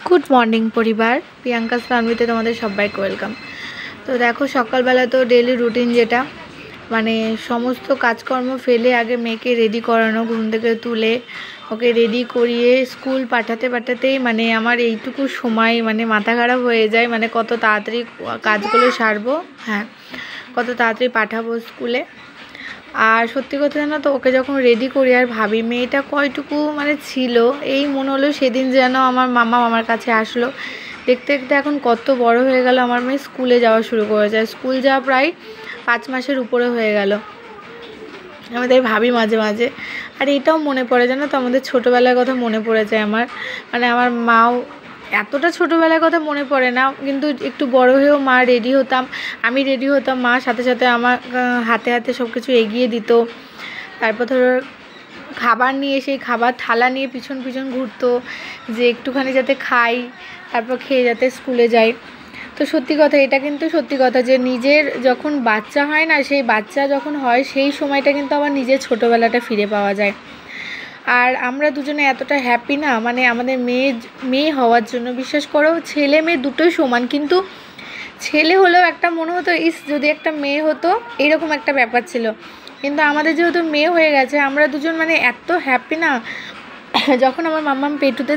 Good morning পরিবার, Priyanka's ফ্যামিলিতে তোমাদের সবাইকে ওয়েলকাম। তো দেখো, সকালবেলা তো ডেলি রুটিন যেটা মানে সমস্ত কাজকর্ম ফেলে আগে মেয়েকে রেডি করানো, ঘুম থেকে তুলে ওকে রেডি করিয়ে স্কুল পাঠাতেই মানে আমার এইটুকু সময় মানে মাথা খারাপ হয়ে যায়। মানে কত তাড়াতাড়ি কাজগুলো সারবো, হ্যাঁ কত তাড়াতাড়ি পাঠাবো স্কুলে। আর সত্যি কথা জানো তো, ওকে যখন রেডি করি আর ভাবি মেয়েটা কয়টুকু মানে ছিল, এই মনে হলো সেদিন যেন আমার মামা আমার কাছে আসলো। দেখতে দেখতে এখন কত বড় হয়ে গেল, আমার মেয়ে স্কুলে যাওয়া শুরু করে যায়। স্কুল যাওয়া প্রায় 5 মাসের উপরে হয়ে গেল। আমাদের ভাবি মাঝে মাঝে, আর এটাও মনে পড়ে জানো তো, আমাদের ছোটোবেলার কথা মনে পড়ে যায় আমার। মানে আমার মাও এতটা ছোটোবেলার কথা মনে পড়ে না, কিন্তু একটু বড় হয়েও মা রেডি হতাম, আমি রেডি হতাম, মা সাথে সাথে আমার হাতে হাতে সব কিছু এগিয়ে দিত। তারপর ধরো খাবার নিয়ে, সেই খাবার থালা নিয়ে পিছন পিছন ঘুরতো যে একটুখানি যাতে খাই, তারপর খেয়ে যাতে স্কুলে যাই। তো সত্যি কথা, এটা কিন্তু সত্যি কথা যে নিজের যখন বাচ্চা হয় না, সেই বাচ্চা যখন হয় সেই সময়টা কিন্তু আবার নিজের ছোটোবেলাটা ফিরে পাওয়া যায়। আর আমরা দুজনে এতটা হ্যাপি না, মানে আমাদের মেয়ে হওয়ার জন্য। বিশ্বাস করো, ছেলে মেয়ে দুটোই সমান, কিন্তু ছেলে হলেও একটা মনে হতো যদি একটা মেয়ে হতো, এরকম একটা ব্যাপার ছিল। কিন্তু আমাদের যেহেতু মেয়ে হয়ে গেছে, আমরা দুজন মানে এত হ্যাপি না। যখন আমার মাম্মাম পেটুতে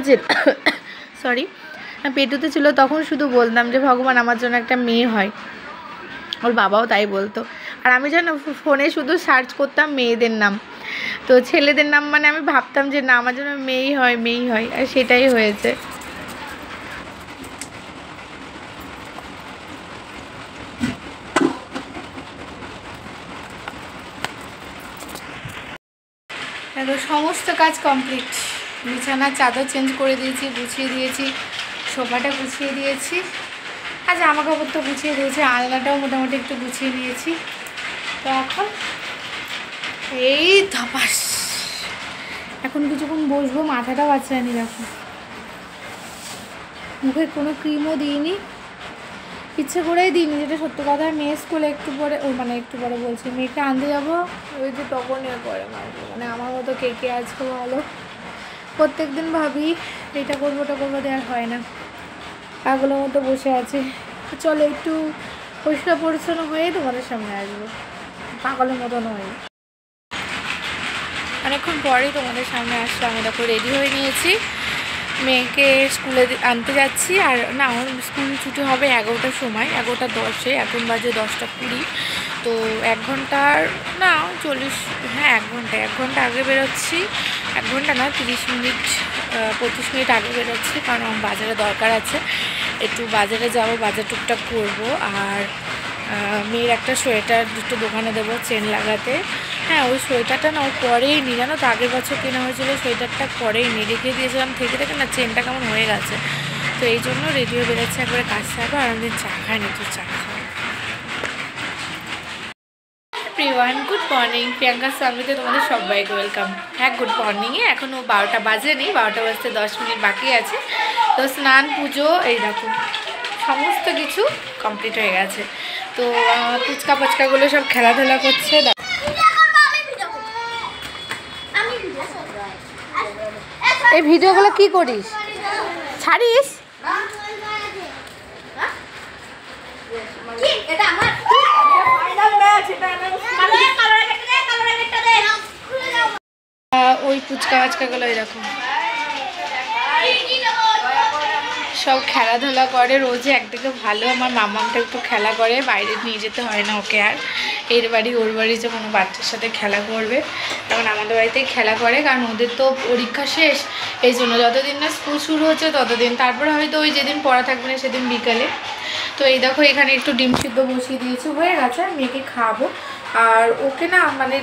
পেটুতে ছিল তখন শুধু বলতাম যে ভগবান আমার জন্য একটা মেয়ে হয়। ওর বাবাও তাই বলতো। আর আমি যেন ফোনে শুধু সার্চ করতাম মেয়েদের নাম, তো ছেলেদের নাম মানে আমি ভাবতাম যে না, আমার জন্য মেয়েই হয়, আর সেটাই হয়েছে। দেখো, সমস্ত কাজ কমপ্লিট। বিছানার চাদর চেঞ্জ করে দিয়েছি, গুছিয়ে দিয়েছি, সোফাটা গুছিয়ে দিয়েছি, আর জামা কাপড় তো গুছিয়ে দিয়েছি, আলনাটাও মোটামুটি একটু গুছিয়ে নিয়েছি। তো এখন এই ধপাস, এখন কিছুক্ষণ বসবো, মাথাটাও আছড়ানি। দেখো, মুখে কোনো ক্রিমও দিইনি, ইচ্ছে করেই দিইনি, যেটা সত্যি কথা। মেয়ে স্কুলে একটু পরে বলছি, মেয়েকে আনতে যাবো, ওই যে তখনই পরে মারবো। মানে আমার মতো কে আজকে ভালো, প্রত্যেক দিন ভাবি এটা করবো ওটা করবো, দেওয়ার হয় না, পাগলের মতো বসে আছে। চলো একটু পরিষ্কার পরিচ্ছন্ন হয়ে তোমাদের সামনে আসবো, পাগলের মতো নয়। অনেকক্ষণ পরেই তোমাদের সামনে আসলে আমি দেখো রেডি হয়ে নিয়েছি, মেয়েকে স্কুলে আনতে যাচ্ছি। আর না, আমার স্কুল ছুটি হবে 11টার সময়, 11:10, এখন বাজে 10:20। তো 1 ঘন্টার না 40, হ্যাঁ 1 ঘন্টা আগে বেরোচ্ছি। 1 ঘন্টা না, 30 মিনিট 25 মিনিট আগে বেরোচ্ছি, কারণ আমার বাজারে দরকার আছে, একটু বাজারে যাবো, বাজার টুকটাক করবো। আর মেয়ের একটা সোয়েটার দুটো দোকানে দেবো চেন লাগাতে। হ্যাঁ, ওই সোয়েটারটা না ও পরেই নি, জানো তো, আগের বছর কেনা হয়েছিল, সোয়েটারটা পরেই নি, রেখে দিয়েছিলাম, থেকে না চেনটা কেমন হয়ে গেছে। তো এই জন্য রেডি হয়ে বেরোচ্ছে, একবারে কাজ সারবো। আর আমি চা খাইনি, তো চা খাবো। এভরিওয়ান, গুড মর্নিং, প্রিয়াঙ্কাস ফ্যামিলিতে তোমাদের সবাইকে ওয়েলকাম। হ্যাঁ, গুড মর্নিংয়ে এখনও 12টা বাজেনি, 12টা বাজতে 10 মিনিট বাকি আছে। তো স্নান পুজো এই দেখো সমস্ত কিছু কমপ্লিট হয়ে গেছে। তো পুচকাগুলো সব খেলাধুলা করছে। এই ভিডিওগুলো কি করিস, ছাড়িস? ওই পুচকাগুলো এরকম সব খেলাধুলা করে রোজে একদিকে ভালো। আমার মামামটা একটু খেলা করে, বাইরে নিয়ে যেতে হয় না ওকে। আর এর বাড়ি ওর বাড়ি যে কোনো বাচ্চার সাথে খেলা করবে, তখন আমাদের বাড়িতেই খেলা করে, কারণ ওদের তো পরীক্ষা শেষ, এই জন্য যতদিন না স্কুল শুরু হচ্ছে ততদিন, তারপরে হয়তো ওই যেদিন পড়া থাকবে না সেদিন বিকালে। তো এই দেখো, এখানে একটু ডিম সিদ্ধ বসিয়ে দিয়েছি, হয়ে গেছে, মেয়েকে খাওয়াবো। আর ওকে না মানে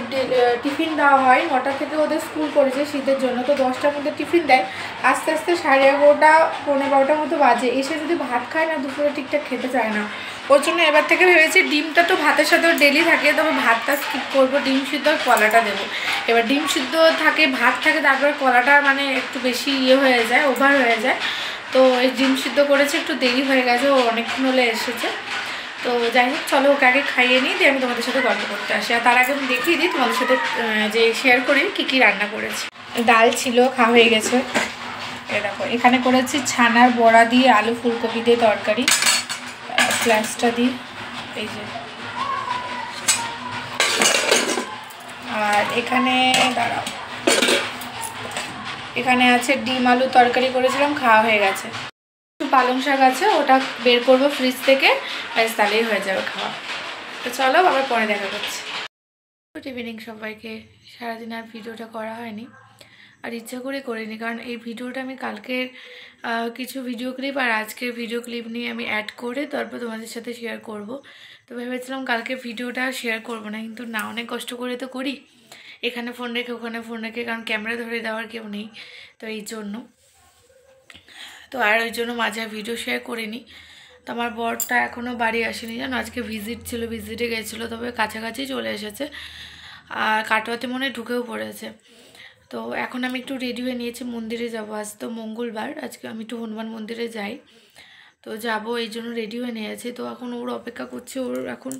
টিফিন দেওয়া হয় 9টা থেকে, ওদের স্কুল করেছে শীতের জন্য, তো 10টার মধ্যে টিফিন দেয়। আস্তে আস্তে 11:30 পৌনে 12টার মতো বাজে, এসে যদি ভাত খায় না, দুপুরে ঠিকঠাক খেতে চায় না। ওর জন্য এবার থেকে ভেবেছি, ডিমটা তো ভাতের সাথেও ডেলি থাকে, তবে ভাতটা স্কিপ করবো, ডিম সিদ্ধ আর কলাটা দেবো। এবার ডিম সিদ্ধ থাকে, ভাত থাকে, তারপর কলাটা মানে একটু বেশি হয়ে যায়, ওভার হয়ে যায়। তো এই ডিম সিদ্ধ করেছে, একটু দেরি হয়ে গেছে, ও অনেকক্ষণ হলে এসেছে। তো যাই হোক, চলো ওকে আগে খাইয়ে নিই, দিয়ে আমি তোমাদের সাথে গল্প করতে আসি। আর তার আগে আমি দেখিয়ে দিই তোমাদের সাথে যে শেয়ার করি কী কী রান্না করেছি। ডাল ছিল, খাওয়া হয়ে গেছে, দেখো এখানে করেছি ছানার বড়া দিয়ে আলু ফুলকপি দিয়ে তরকারি, স্ল্যাশটা দিই এই যে। আর এখানে দাঁড়াও, এখানে আছে ডিম আলু তরকারি করেছিলাম, খাওয়া হয়ে গেছে। পালং শাক আছে, ওটা বের করবো ফ্রিজ থেকে, ব্যাস তাহলেই হয়ে যাবে খাওয়া। তো চলো আবার পরে দেখা করছি। গুড ইভিনিং সবাইকে। সারাদিন আর ভিডিওটা করা হয়নি, আর ইচ্ছা করে করিনি, কারণ এই ভিডিওটা আমি কালকের কিছু ভিডিও ক্লিপ আর আজকের ভিডিও ক্লিপ নিয়ে আমি অ্যাড করে তারপর তোমাদের সাথে শেয়ার করব। তো ভেবেছিলাম কালকে ভিডিওটা শেয়ার করব না, কিন্তু না, অনেক কষ্ট করে তো করি, এখানে ফোন রেখে ওখানে ফোন রেখে, কারণ ক্যামেরা ধরে দেওয়ার কেউ নেই, তো এই জন্য। তো আর ওই জন্য মাঝে ভিডিও শেয়ার করিনি। তো আমার বরটা এখনও বাড়ি আসেনি জানো, আজকে ভিজিট ছিল, ভিজিটে গেছিলো, তবে কাছাকাছি চলে এসেছে, আর কাটোয়াতে মনে ঢুকেও পড়েছে। তো এখন আমি একটু রেডি হয়ে নিয়েছি, মন্দিরে যাবো, আজ তো মঙ্গলবার, আজকে আমি একটু হনুমান মন্দিরে যাই, তো যাব, এই জন্য রেডি হয়ে নিয়েছি। তো এখন ওর অপেক্ষা করছি, ওর এখন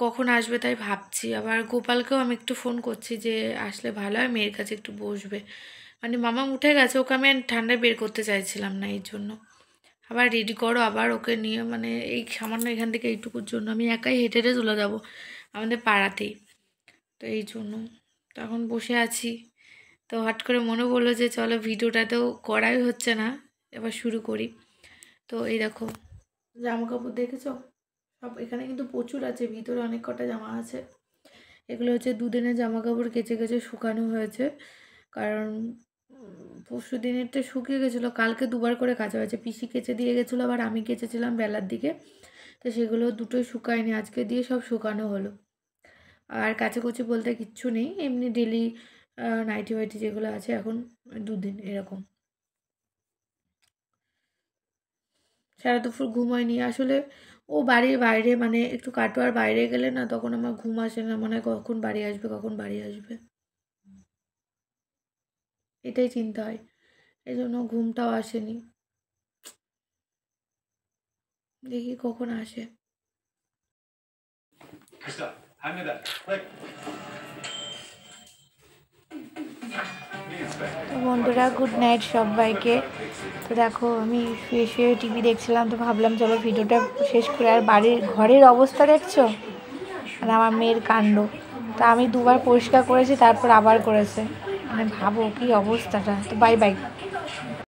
কখন আসবে তাই ভাবছি। আবার গোপালকেও আমি একটু ফোন করছি যে আসলে ভালো হয়, মেয়ের কাছে একটু বসবে, মানে মামা উঠে গেছে, ওকে আমি ঠান্ডায় বের করতে চাইছিলাম না, এই জন্য। আবার রেডি করো, আবার ওকে নিয়ে, মানে এই সামান্য এখান থেকে এইটুকুর জন্য আমি একাই হেঁটে হেঁটে চলে যাবো আমাদের পাড়াতেই, তো এই জন্য তখন বসে আছি। তো হট করে মনে পড়লো যে চলো, ভিডিওটাতেও করাই হচ্ছে না, এবার শুরু করি। তো এই দেখো জামা কাপড় দেখেছো সব, এখানে কিন্তু প্রচুর আছে, ভিতরে অনেক কটা জামা আছে। এগুলো হচ্ছে দুদিনের জামা কাপড়, কেচে কেচে শুকানো হয়েছে, কারণ পরশু দিনেরটা শুকিয়ে গেছিলো, কালকে দুবার করে কাচা হয়েছে, পিসি কেচে দিয়ে গেছিলো, আবার আমি কেচেছিলাম বেলার দিকে, তো সেগুলো দুটোই শুকায়নি, আজকে দিয়ে সব শুকানো হলো। আর কাচাকুচি বলতে কিচ্ছু নেই, এমনি ডেলি নাইটি ওয়াইটি যেগুলো আছে এখন দুদিন এরকম। সারা দুপুর ঘুম হয়নি আসলে, ও বাড়ির বাইরে, মানে একটু কাটোয়ার বাইরে গেলে না, তখন আমার ঘুম আসে না, মানে কখন বাড়ি আসবে, কখন বাড়ি আসবে, এটাই চিন্তা হয়, এই জন্য ঘুমটাও আসেনি, দেখি কখন আসে। তো বন্ধুরা গুড নাইট সবাইকে। তো দেখো আমি শুয়ে শুয়ে টিভি দেখছিলাম, তো ভাবলাম চলো ভিডিওটা শেষ করে। আর বাড়ির ঘরের অবস্থা দেখছো, মানে আমার মেয়ের কাণ্ড, তো আমি দুবার পরিষ্কার করেছি, তারপর আবার করেছে, মানে ভাবো কি অবস্থাটা। তো বাই বাই।